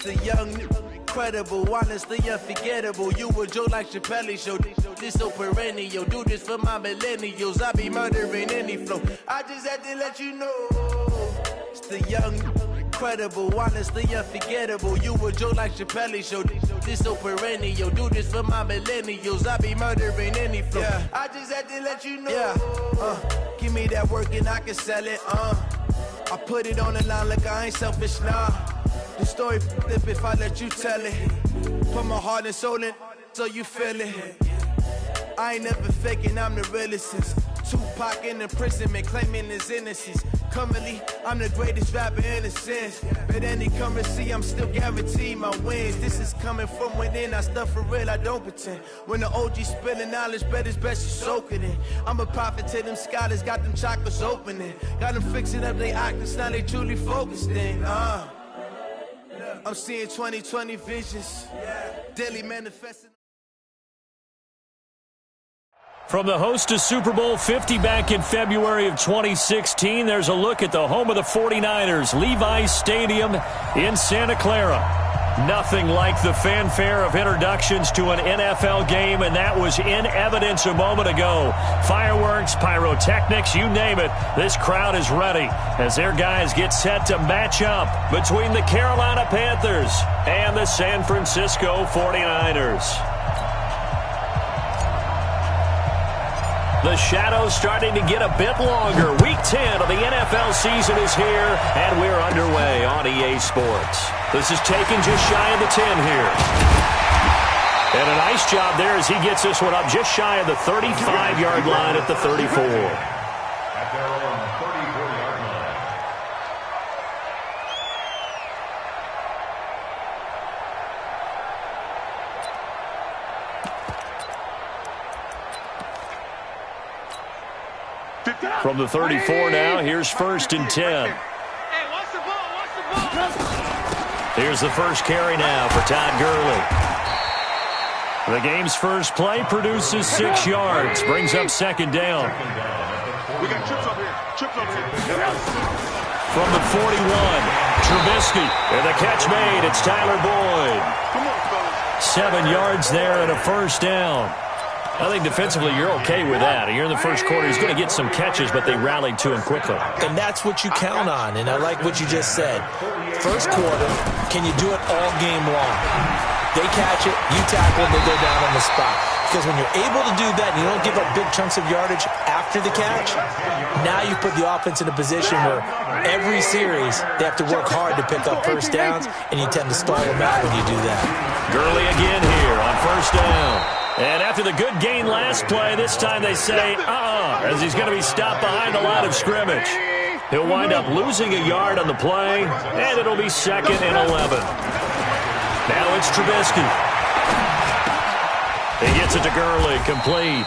the young, incredible, honestly unforgettable. You a joke like Chappelle Show. This so perennial. Do this for my millennials. I be murdering any flow. I just had to let you know. It's the young, incredible, honestly unforgettable. You a joke like Chappelle Show. This so perennial. Do this for my millennials. I be murdering any flow. Yeah. I just had to let you know. Yeah. Give me that work and I can sell it. I put it on the line like I ain't selfish, nah. The story flip if I let you tell it. Put my heart and soul in so you feel it. I ain't never faking, I'm the realest since Tupac in imprisonment, claiming his innocence. Currently, I'm the greatest rapper in a sense. But any currency, I'm still guaranteed my wins. This is coming from within, I stuff for real, I don't pretend. When the OG spilling knowledge, bet it's best you soak it in. I'm a prophet to them scholars, got them chakras opening. Got them fixing up they octaves, now they truly focused in. I'm seeing 2020 visions, daily manifesting. From the host of Super Bowl 50 back in February of 2016, there's a look at the home of the 49ers, Levi's Stadium in Santa Clara. Nothing like the fanfare of introductions to an NFL game, and that was in evidence a moment ago. Fireworks, pyrotechnics, you name it. This crowd is ready as their guys get set to match up between the Carolina Panthers and the San Francisco 49ers. The shadow's starting to get a bit longer. Week 10 of the NFL season is here, and we're underway on EA Sports. This is taken just shy of the 10 here. And a nice job there as he gets this one up just shy of the 35-yard line at the 34. From the 34 now, here's 1st and 10. Here's the first carry now for Todd Gurley. The game's first play produces 6 yards, brings up 2nd down. We got chips up here. From the 41, Trubisky. And the catch made, it's Tyler Boyd. 7 yards there and a 1st down. I think defensively you're okay with that. Here in the first quarter, he's going to get some catches, but they rallied to him quickly. And that's what you count on, and I like what you just said. First quarter, can you do it all game long? They catch it, you tackle it, they go down on the spot. Because when you're able to do that and you don't give up big chunks of yardage after the catch, now you put the offense in a position where every series they have to work hard to pick up first downs, and you tend to stall them out when you do that. Gurley again here on 1st down. And after the good gain last play, this time they say, as he's going to be stopped behind the line of scrimmage. He'll wind up losing a yard on the play, and it'll be 2nd and 11. Now it's Trubisky. He gets it to Gurley, complete.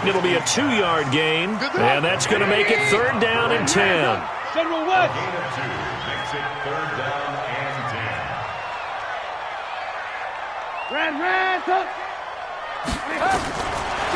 It'll be a 2-yard gain, and that's going to make it 3rd down and 10. General West. Gain of 2 makes it 3rd down and 10. Red,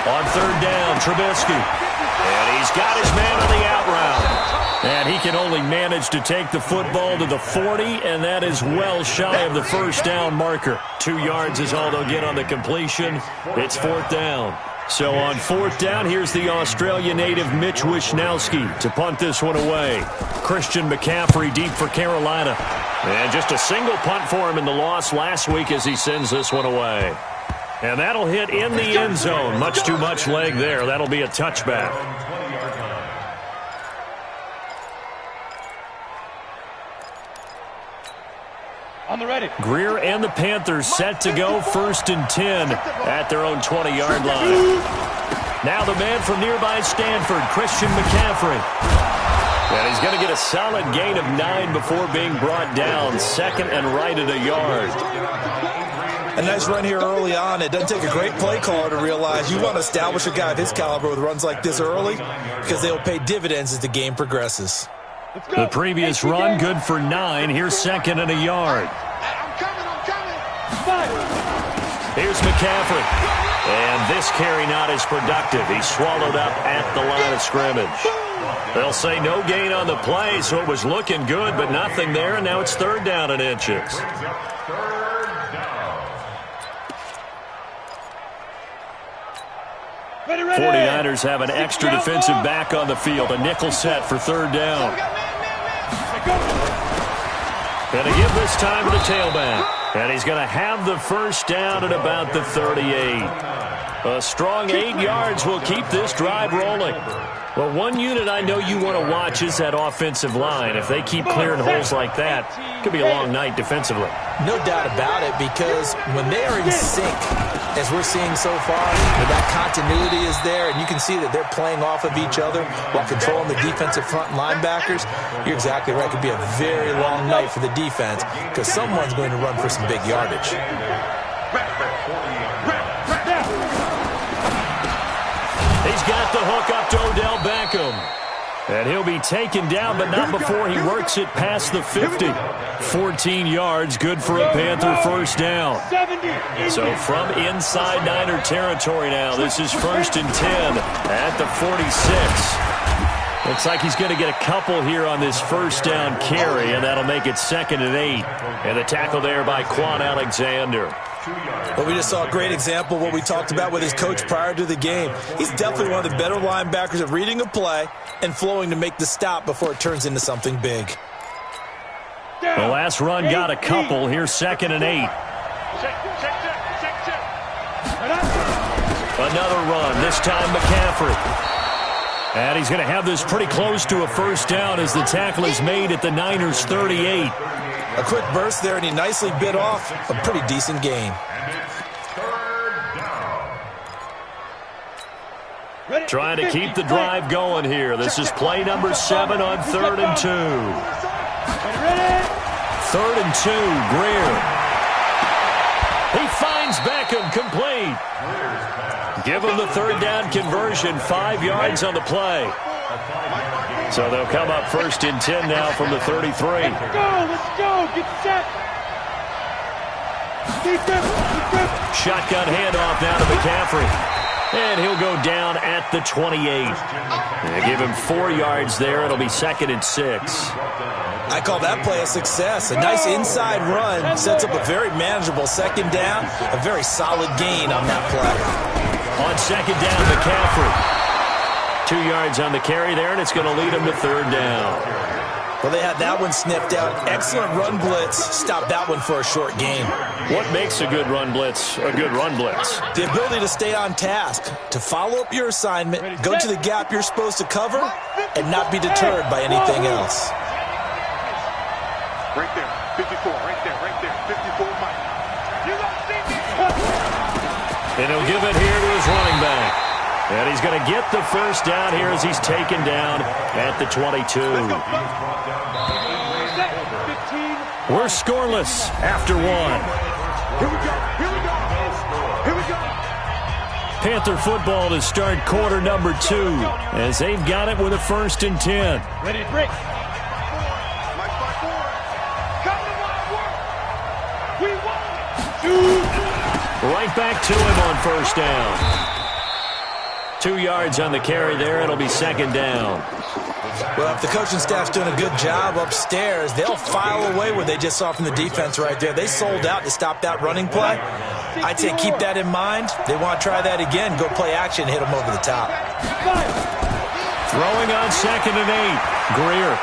On 3rd down, Trubisky. And he's got his man on the out route. And he can only manage to take the football to the 40, and that is well shy of the 1st down marker. 2 yards is all they'll get on the completion. It's 4th down. So on 4th down, here's the Australia native Mitch Wishnowsky to punt this one away. Christian McCaffrey deep for Carolina. And just a single punt for him in the loss last week as he sends this one away. And that'll hit in the end zone. Much too much leg there. That'll be a touchback. On the ready. Greer and the Panthers set to go 1st and 10 at their own 20-yard line. Now the man from nearby Stanford, Christian McCaffrey. And he's going to get a solid gain of 9 before being brought down. 2nd and right at a yard. A nice run here early on. It doesn't take a great play caller to realize you want to establish a guy of his caliber with runs like this early because they'll pay dividends as the game progresses. The previous run, good for 9. Here's 2nd and a yard. I'm coming. Here's McCaffrey. And this carry not as productive. He's swallowed up at the line of scrimmage. They'll say no gain on the play, so it was looking good, but nothing there, and now it's 3rd down and inches. 49ers have an extra defensive back on the field. A nickel set for 3rd down. Going to give this time to the tailback. And he's going to have the 1st down at about the 38. A strong 8 yards will keep this drive rolling. Well, one unit I know you want to watch is that offensive line. If they keep clearing holes like that, it could be a long night defensively. No doubt about it, because when they are in sync, as we're seeing so far, that continuity is there, and you can see that they're playing off of each other while controlling the defensive front linebackers. You're exactly right. It could be a very long night for the defense because someone's going to run for some big yardage. He's got the hook up to Odell Beckham. And he'll be taken down, but not before he works it past the 50. 14 yards, good for a Panther 1st down. So from inside Niner territory now, this is 1st and 10 at the 46. Looks like he's going to get a couple here on this 1st down carry, and that'll make it 2nd and 8. And the tackle there by Quan Alexander. Well, we just saw a great example of what we talked about with his coach prior to the game. He's definitely one of the better linebackers at reading a play and flowing to make the stop before it turns into something big. The last run got a couple. Here's 2nd and 8. Another run, this time McCaffrey. And he's going to have this pretty close to a 1st down as the tackle is made at the Niners' 38. A quick burst there, and he nicely bit off a pretty decent gain. Trying to keep the drive going here. This is play number 7 on 3rd and 2. 3rd and 2, Greer. He finds Beckham, complete. Give him the 3rd down conversion, 5 yards on the play. So they'll come up 1st and 10 now from the 33. Let's go, get set. Shotgun handoff now to McCaffrey. And he'll go down at the 28. They give him 4 yards there. It'll be 2nd and 6. I call that play a success. A nice inside run sets up a very manageable 2nd down. A very solid gain on that play. On 2nd down, McCaffrey. 2 yards on the carry there, and it's going to lead him to 3rd down. Well, they had that one sniffed out. Excellent run blitz. Stopped that one for a short gain. What makes a good run blitz a good run blitz? The ability to stay on task, to follow up your assignment, go to the gap you're supposed to cover, and not be deterred by anything else. Right there, 54, right there, 54, Mike. And he'll give it here to his running back. And he's going to get the 1st down here as he's taken down at the 22. We're scoreless after 1. Panther football to start quarter number 2 as they've got it with a 1st and 10. Ready, break. Right back to him on 1st down. 2 yards on the carry there. It'll be 2nd down. Well, if the coaching staff's doing a good job upstairs, they'll file away what they just saw from the defense right there. They sold out to stop that running play. I'd say keep that in mind. They want to try that again. Go play action, hit them over the top. Throwing on 2nd and 8. Greer.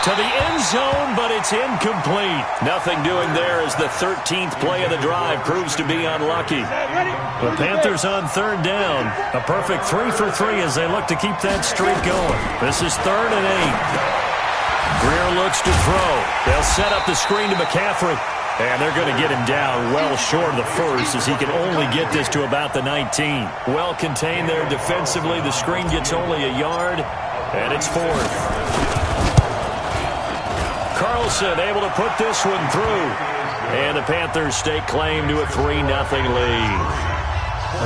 To the end zone, but it's incomplete. Nothing doing there as the 13th play of the drive proves to be unlucky. The Panthers on 3rd down. A perfect 3 for 3 as they look to keep that streak going. This is 3rd and 8. Greer looks to throw. They'll set up the screen to McCaffrey. And they're going to get him down well short of the 1st as he can only get this to about the 19. Well contained there defensively. The screen gets only a yard, and it's 4th. Carlson able to put this one through. And the Panthers stake claim to a 3-0 lead.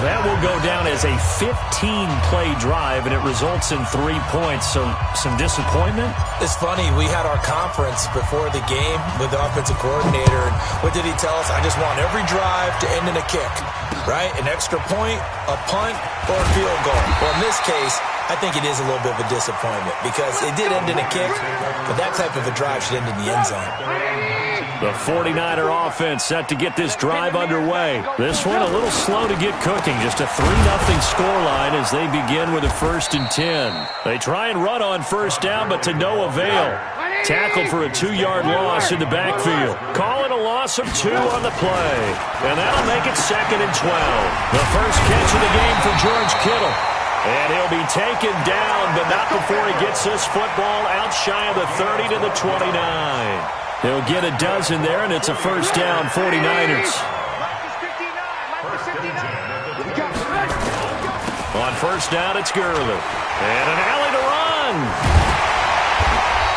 That will go down as a 15-play drive, and it results in 3 points. So some disappointment? It's funny. We had our conference before the game with the offensive coordinator. And what did he tell us? I just want every drive to end in a kick, right? An extra point, a punt, or a field goal. Well, in this case, I think it is a little bit of a disappointment because it did end in a kick, but that type of a drive should end in the end zone. The 49er offense set to get this drive underway. This one a little slow to get cooking. Just a 3-0 scoreline as they begin with a 1st and 10. They try and run on first down, but to no avail. Tackled for a 2-yard loss in the backfield. Call it a loss of 2 on the play. And that'll make it 2nd and 12. The first catch of the game for George Kittle. And he'll be taken down, but not before he gets this football out shy of the 30 to the 29. He'll get a dozen there, and it's a first down, 49ers. On first down, it's Gurley. And an alley to run.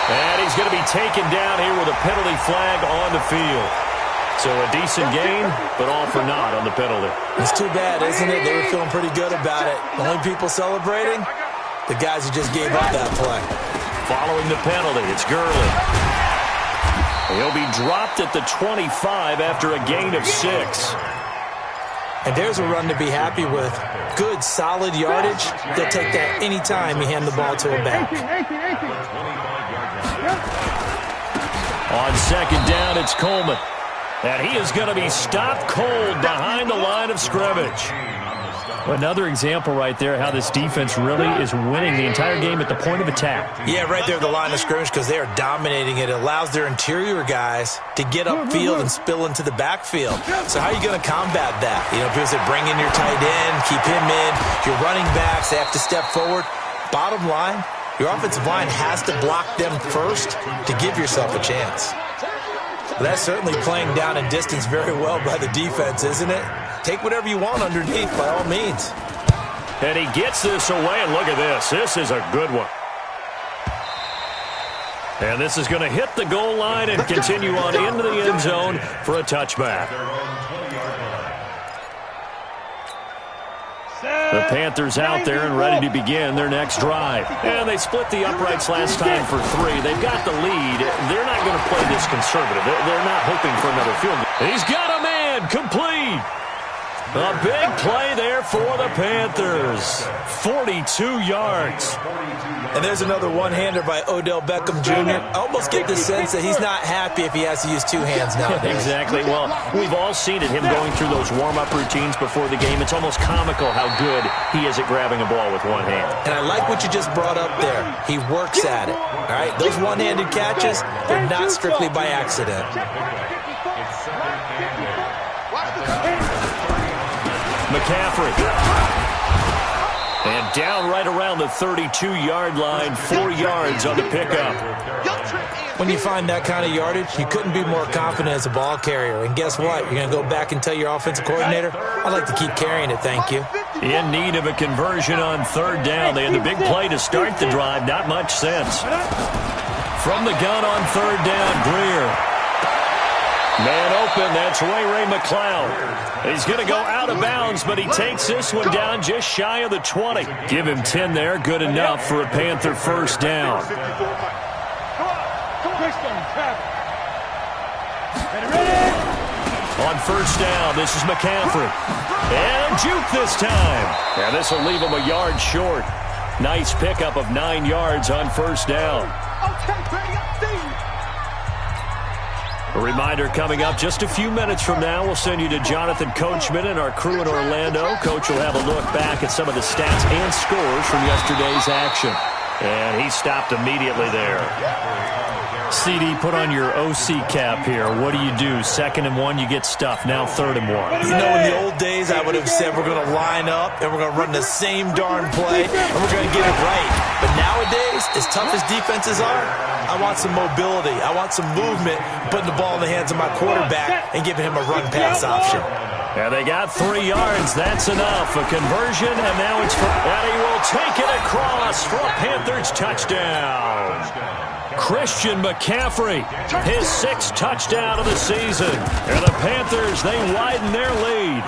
And he's going to be taken down here with a penalty flag on the field. So a decent gain, but all for naught on the penalty. It's too bad, isn't it? They were feeling pretty good about it. The only people celebrating, the guys who just gave up that play. Following the penalty, it's Gurley. He'll be dropped at the 25 after a gain of 6. And there's a run to be happy with. Good, solid yardage. They'll take that any time you hand the ball to a back. On second down, it's Coleman. And he is going to be stopped cold behind the line of scrimmage. Another example right there how this defense really is winning the entire game at the point of attack. Yeah, right there at the line of scrimmage because they are dominating it. It allows their interior guys to get upfield and spill into the backfield. So how are you going to combat that? You know, people say bring in your tight end, keep him in. Your running backs, they have to step forward. Bottom line, your offensive line has to block them first to give yourself a chance. But that's certainly playing down in distance very well by the defense, isn't it? Take whatever you want underneath, by all means. And he gets this away, and look at this. This is a good one. And this is going to hit the goal line and continue on into the end zone for a touchback. The Panthers out there and ready to begin their next drive. And they split the uprights last time for 3. They've got the lead. They're not going to play this conservative. They're not hoping for another field goal. He's got a man complete. A big play there for the Panthers. 42 yards. And there's another one-hander by Odell Beckham Jr. I almost get the sense that he's not happy if he has to use 2 hands nowadays. Exactly. Well, we've all seen it, him going through those warm-up routines before the game. It's almost comical how good he is at grabbing a ball with one hand. And I like what you just brought up there. He works at it. All right, those one-handed catches, they're not strictly by accident. McCaffrey. And down right around the 32-yard line, 4 yards on the pickup. When you find that kind of yardage, you couldn't be more confident as a ball carrier. And guess what? You're going to go back and tell your offensive coordinator, I'd like to keep carrying it, thank you. In need of a conversion on third down. They had the big play to start the drive. Not much sense. From the gun on third down, Greer. Man open, that's Ray McLeod. He's going to go out of bounds, but he takes this one down just shy of the 20. Give him 10 there, good enough for a Panther first down. On first down, this is McCaffrey. And juke this time. And this will leave him a yard short. Nice pickup of 9 yards on first down. A reminder coming up just a few minutes from now, we'll send you to Jonathan Coachman and our crew in Orlando. Coach will have a look back at some of the stats and scores from yesterday's action. And he stopped immediately there. CD, put on your OC cap here. What do you do? 2nd and 1, you get stuffed. Now 3rd and 1. You know, in the old days, I would have said we're going to line up and we're going to run the same darn play and we're going to get it right. But nowadays, as tough as defenses are, I want some mobility. I want some movement, putting the ball in the hands of my quarterback and giving him a run-pass option. And they got 3 yards. That's enough. A conversion, and now it's for... And he will take it across for a Panthers touchdown. Christian McCaffrey, his 6th touchdown of the season. And the Panthers, they widen their lead.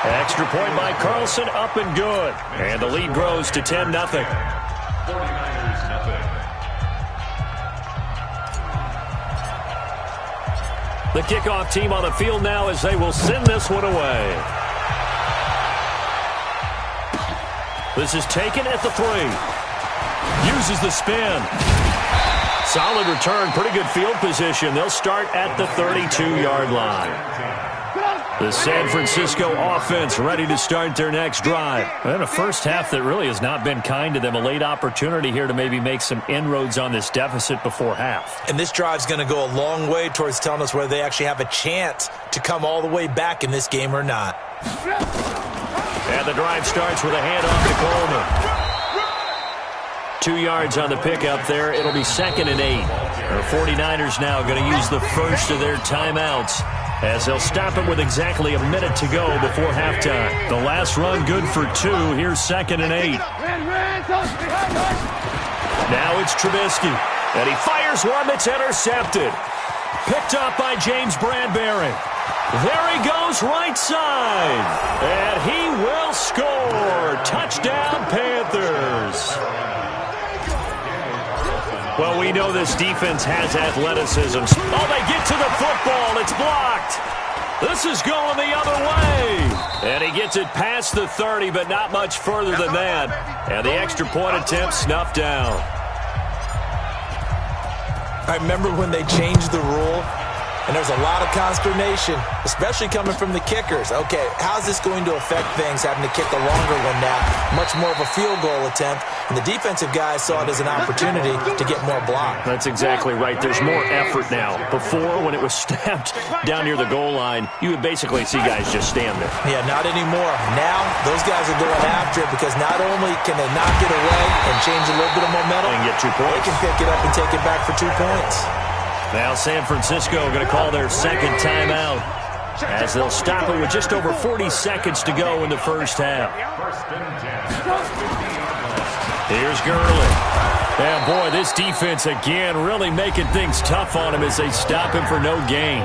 Extra point by Carlson, up and good. And the lead grows to 10-0. 49ers nothing. The kickoff team on the field now as they will send this one away. This is taken at the 3. Uses the spin. Solid return, pretty good field position. They'll start at the 32-yard line. The San Francisco offense ready to start their next drive. And a first half that really has not been kind to them. A late opportunity here to maybe make some inroads on this deficit before half. And this drive's going to go a long way towards telling us whether they actually have a chance to come all the way back in this game or not. And the drive starts with a handoff to Coleman. 2 yards on the pickup there. It'll be 2nd and 8. The 49ers now going to use the first of their timeouts as they'll stop him with exactly a minute to go before halftime. The last run good for 2. Here's 2nd and 8. Now it's Trubisky. And he fires one that's intercepted. Picked up by James Bradbury. There he goes right side. And he will score. Touchdown, Panthers. Well, we know this defense has athleticism. Oh, they get to the football. It's blocked. This is going the other way. And he gets it past the 30, but not much further than that. And the extra point attempt snuffed down. I remember when they changed the rule, and there was a lot of consternation, especially coming from the kickers. Okay, how's this going to affect things, having to kick a longer one now? Much more of a field goal attempt. And the defensive guys saw it as an opportunity to get more block. That's exactly right. There's more effort now. Before, when it was snapped down near the goal line, you would basically see guys just stand there. Yeah, not anymore. Now, those guys are going after it because not only can they knock it away and change a little bit of momentum, and get 2 points. They can pick it up and take it back for 2 points. Now San Francisco going to call their second timeout as they'll stop it with just over 40 seconds to go in the first half. Here's Gurley. And boy, this defense again really making things tough on him as they stop him for no gain.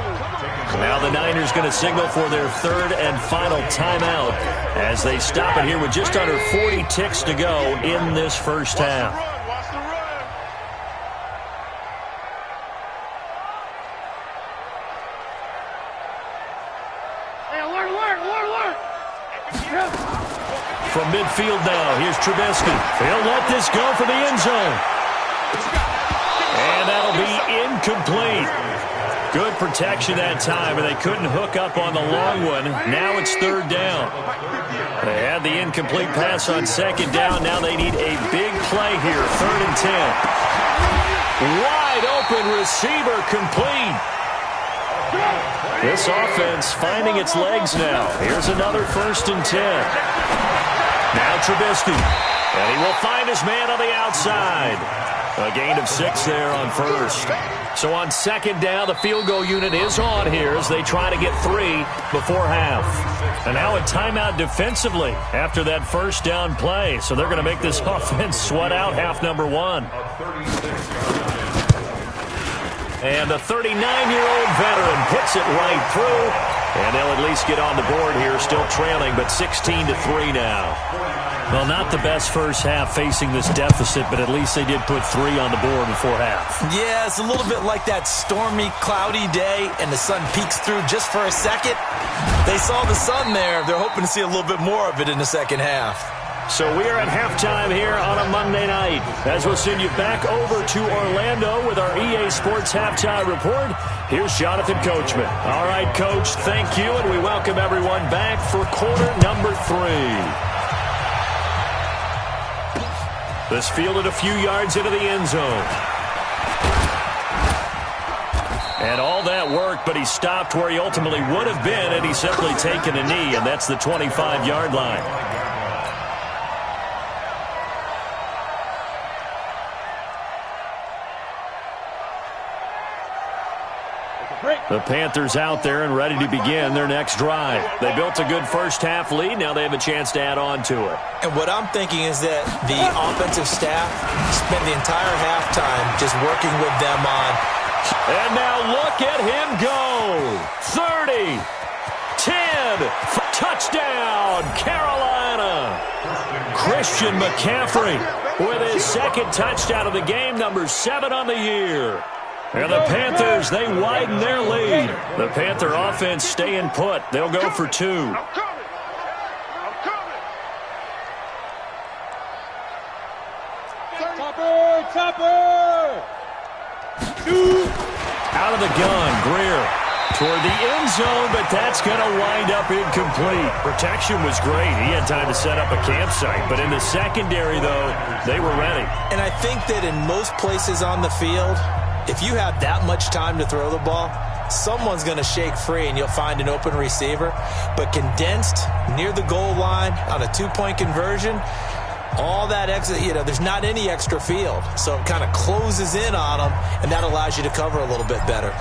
Now the Niners going to signal for their 3rd and final timeout as they stop it here with just under 40 ticks to go in this first half. From midfield now, here's Trubisky. He'll let this go for the end zone. And that'll be incomplete. Good protection that time, and they couldn't hook up on the long one. Now it's 3rd down. They had the incomplete pass on 2nd down. Now they need a big play here, 3rd and 10. Wide open receiver complete. This offense finding its legs now. Here's another 1st and 10. Now Trubisky, and he will find his man on the outside. A gain of 6 there on 1st. So on 2nd down, the field goal unit is on here as they try to get 3 before half. And now a timeout defensively after that 1st down play. So they're going to make this offense sweat out half number 1. And the 39-year-old veteran puts it right through. And they'll at least get on the board here, still trailing, but 16-3 now. Well, not the best first half facing this deficit, but at least they did put 3 on the board before half. Yeah, it's a little bit like that stormy, cloudy day, and the sun peeks through just for a second. They saw the sun there. They're hoping to see a little bit more of it in the second half. So we are at halftime here on a Monday night as we'll send you back over to Orlando with our EA Sports Halftime Report. Here's Jonathan Coachman. All right, Coach, thank you, and we welcome everyone back for quarter number 3. This fielded a few yards into the end zone. And all that worked, but he stopped where he ultimately would have been had he simply taken a knee, and that's the 25-yard line. The Panthers out there and ready to begin their next drive. They built a good first half lead. Now they have a chance to add on to it. And what I'm thinking is that the offensive staff spent the entire halftime just working with them on. And now look at him go. 30, 10, Touchdown, Carolina. Christian McCaffrey with his second touchdown of the game, number 7 on the year. And the Panthers, they widen their lead. The Panther offense staying put. They'll go for 2. Topper! Out of the gun, Greer toward the end zone, but that's going to wind up incomplete. Protection was great. He had time to set up a campsite, but in the secondary, though, they were ready. And I think that in most places on the field, if you have that much time to throw the ball, someone's going to shake free and you'll find an open receiver. But condensed near the goal line on a 2-point conversion, all that extra, there's not any extra field. So it kind of closes in on them, and that allows you to cover a little bit better.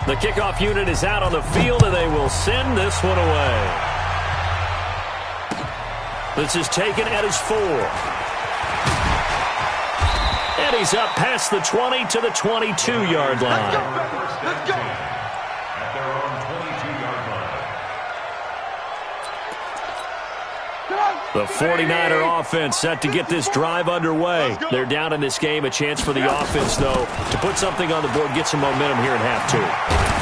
The kickoff unit is out on the field, and they will send this one away. This is taken at his 4. And he's up past the 20 to the 22-yard line. Let's go. At their own 22-yard line. The 49er offense set to get this drive underway. They're down in this game. A chance for the offense, though, to put something on the board, get some momentum here in half 2.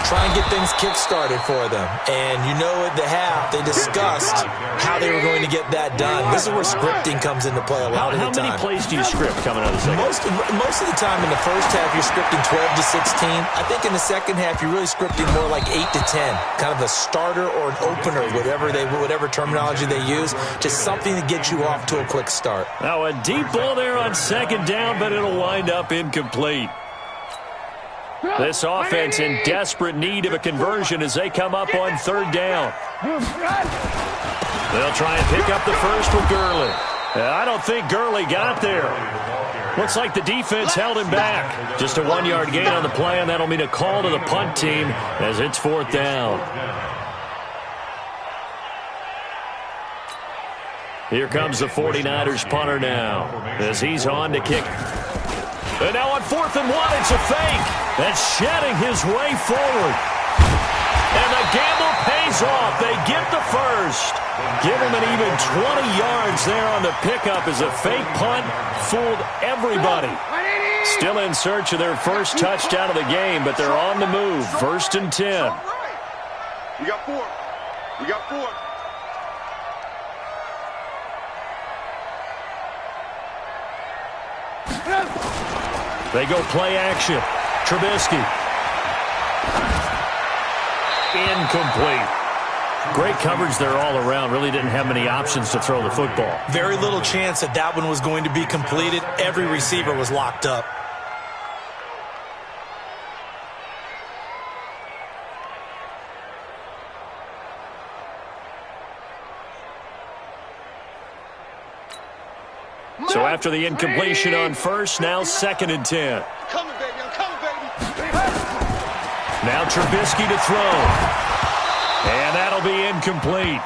Try and get things kick-started for them. And at the half, they discussed how they were going to get that done. This is where scripting comes into play a lot of the time. How many plays do you script coming out of the second? Most of the time in the first half, you're scripting 12 to 16. I think in the second half, you're really scripting more like 8 to 10. Kind of a starter or an opener, whatever terminology they use. Just something to get you off to a quick start. Now a deep ball there on second down, but it'll wind up incomplete. This offense in desperate need of a conversion as they come up on third down. They'll try and pick up the first with Gurley. I don't think Gurley got there. Looks like the defense held him back. Just a 1-yard gain on the play, and that'll mean a call to the punt team as it's 4th down. Here comes the 49ers punter now as he's on to kick. And now on 4th and 1, it's a fake. That's shedding his way forward. And the gamble pays off. They get the first. Give him an even 20 yards there on the pickup as a fake punt fooled everybody. Still in search of their first touchdown of the game, but they're on the move. 1st and 10. We got 4. We got 4. They go play action. Trubisky. Incomplete. Great coverage there all around. Really didn't have many options to throw the football. Very little chance that one was going to be completed. Every receiver was locked up. So after the incompletion on first, now 2nd and 10. Coming, baby. I'm coming, baby. Now Trubisky to throw. And that'll be incomplete.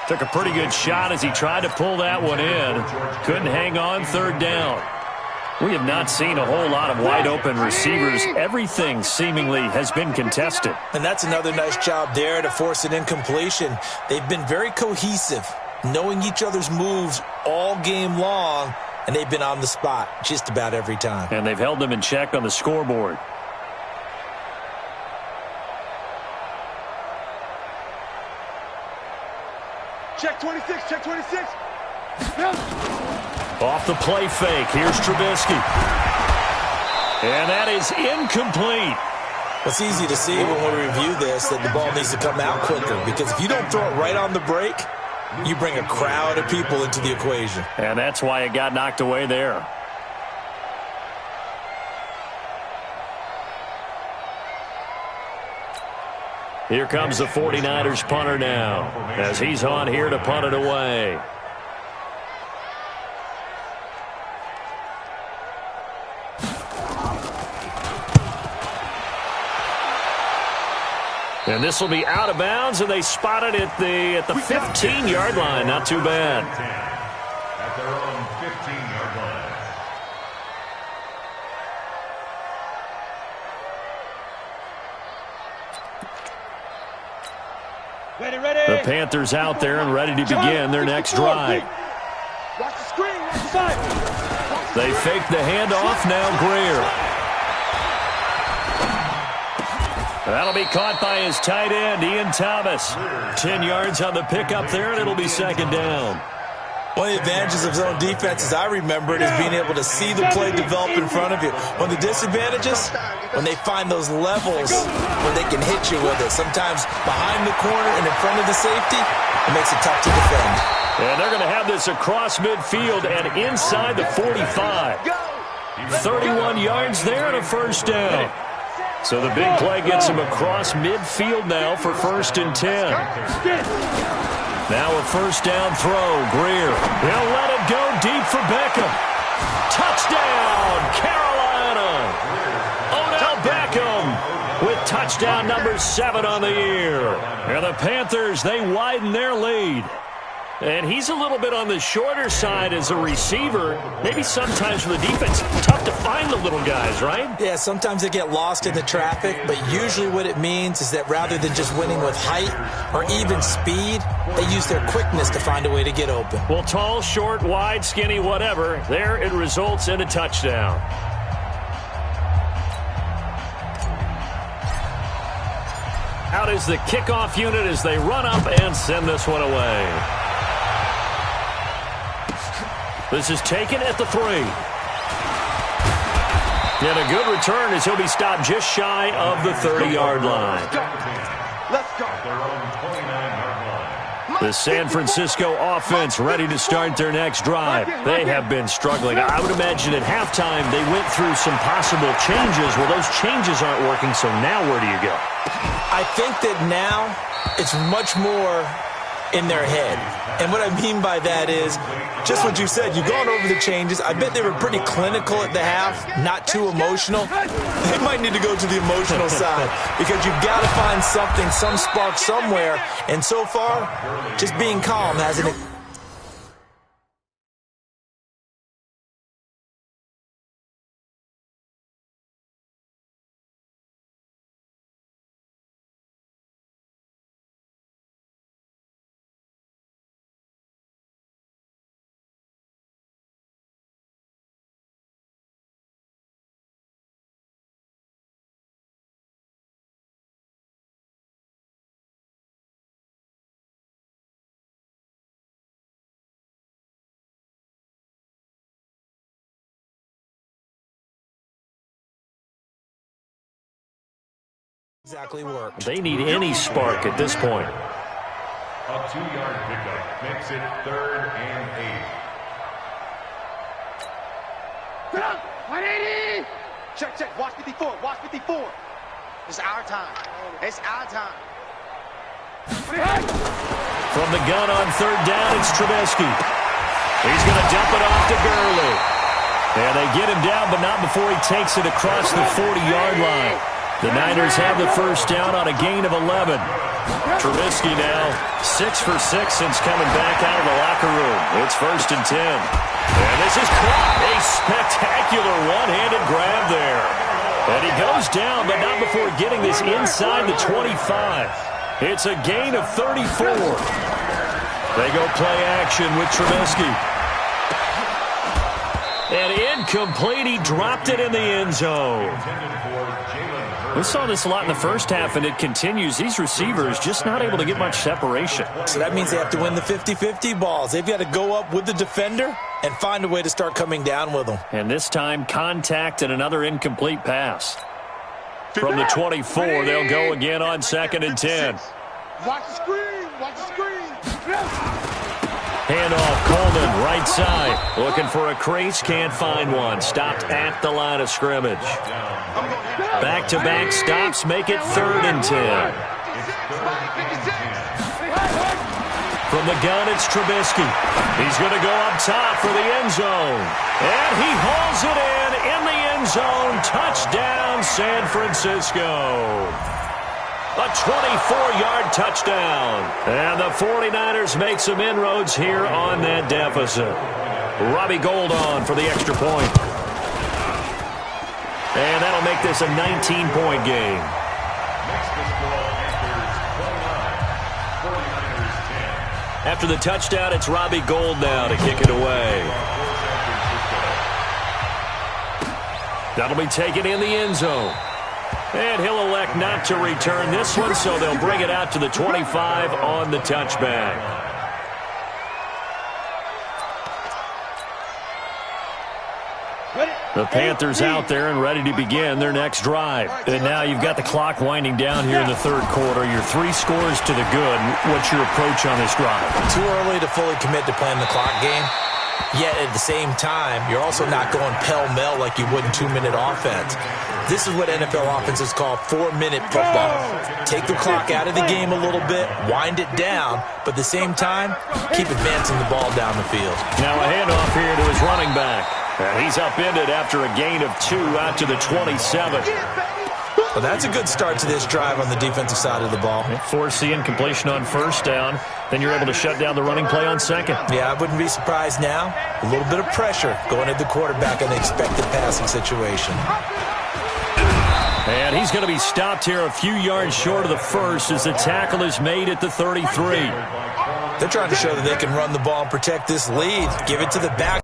Took a pretty good shot as he tried to pull that one in. Couldn't hang on, 3rd down. We have not seen a whole lot of wide-open receivers. Everything seemingly has been contested. And that's another nice job there to force an incompletion. They've been very cohesive, knowing each other's moves all game long, and they've been on the spot just about every time. And they've held them in check on the scoreboard. Check 26, check 26. Off the play fake, here's Trubisky. And that is incomplete. It's easy to see when we review this that the ball needs to come out quicker, because if you don't throw it right on the break, you bring a crowd of people into the equation. And that's why it got knocked away there. Here comes the 49ers punter now as he's on here to punt it away. And this will be out of bounds, and they spot it at the 15-yard line. Not too bad. At their own 15-yard line. The Panthers out there and ready to begin their next drive. They fake the handoff. Now Greer. That'll be caught by his tight end, Ian Thomas. 10 yards on the pickup there, and it'll be second down. One of the advantages of zone defense, as I remember it, is being able to see the play develop in front of you. One of the disadvantages, when they find those levels where they can hit you with it. Sometimes behind the corner and in front of the safety, it makes it tough to defend. And they're going to have this across midfield and inside the 45. 31 yards there and a first down. So the big play gets him across midfield now for 1st and 10. Now a first down throw. Greer. He'll let it go deep for Beckham. Touchdown, Carolina. Odell Beckham with touchdown number 7 on the year. And the Panthers, they widen their lead. And he's a little bit on the shorter side as a receiver. Maybe sometimes for the defense, tough to find the little guys, right? Yeah, sometimes they get lost in the traffic, but usually what it means is that rather than just winning with height or even speed, they use their quickness to find a way to get open. Well, tall, short, wide, skinny, whatever, there it results in a touchdown. Out is the kickoff unit as they run up and send this one away. This is taken at the 3. And a good return as he'll be stopped just shy of the 30-yard line. Let's go. The San Francisco offense ready to start their next drive. They have been struggling. I would imagine at halftime they went through some possible changes. Well, those changes aren't working, so now where do you go? I think that now it's much more in their head. And what I mean by that is just what you said. You've gone over the changes. I bet they were pretty clinical at the half, not too emotional. They might need to go to the emotional side because you've got to find something, some spark somewhere. And so far, just being calm hasn't. Exactly worked. They need any spark at this point. A 2-yard pickup makes it 3rd and 8. 180! Check. Watch 54. Watch 54. It's our time. It's our time. From the gun on 3rd down, it's Trubisky. He's going to dump it off to Gurley. And they get him down, but not before he takes it across the 40-yard line. The Niners have the first down on a gain of 11. Trubisky now 6 for 6 since coming back out of the locker room. It's 1st and 10. And this is caught. A spectacular one-handed grab there. And he goes down, but not before getting this inside the 25. It's a gain of 34. They go play action with Trubisky. And incomplete. He dropped it in the end zone. We saw this a lot in the first half, and it continues. These receivers just not able to get much separation. So that means they have to win the 50-50 balls. They've got to go up with the defender and find a way to start coming down with them. And this time, contact and another incomplete pass. From the 24, they'll go again on 2nd and 10. Watch the screen. Watch the screen. Handoff, Coleman, right side. Looking for a crease, can't find one. Stopped at the line of scrimmage. Back-to-back stops make it 3rd and 10. From the gun, it's Trubisky. He's going to go up top for the end zone. And he hauls it in the end zone. Touchdown, San Francisco. A 24-yard touchdown. And the 49ers make some inroads here on that deficit. Robbie Gould on for the extra point. And that'll make this a 19-point game. Next is for Panthers 29. after the touchdown, it's Robbie Gould now to kick it away. That'll be taken in the end zone. And he'll elect not to return this one, so they'll bring it out to the 25 on the touchback. The Panthers out there and ready to begin their next drive. And now you've got the clock winding down here in the third quarter. You're 3 scores to the good. What's your approach on this drive? Too early to fully commit to playing the clock game. Yet at the same time, you're also not going pell-mell like you would in 2-minute offense. This is what NFL offenses call 4-minute football. Take the clock out of the game a little bit, wind it down, but at the same time, keep advancing the ball down the field. Now a handoff here to his running back. And he's upended after a gain of 2 out to the 27. Well, that's a good start to this drive on the defensive side of the ball. Forcing completion on first down. Then you're able to shut down the running play on second. Yeah, I wouldn't be surprised now. A little bit of pressure going at the quarterback in the expected passing situation. And he's going to be stopped here a few yards short of the first as the tackle is made at the 33. They're trying to show that they can run the ball and protect this lead. Give it to the back.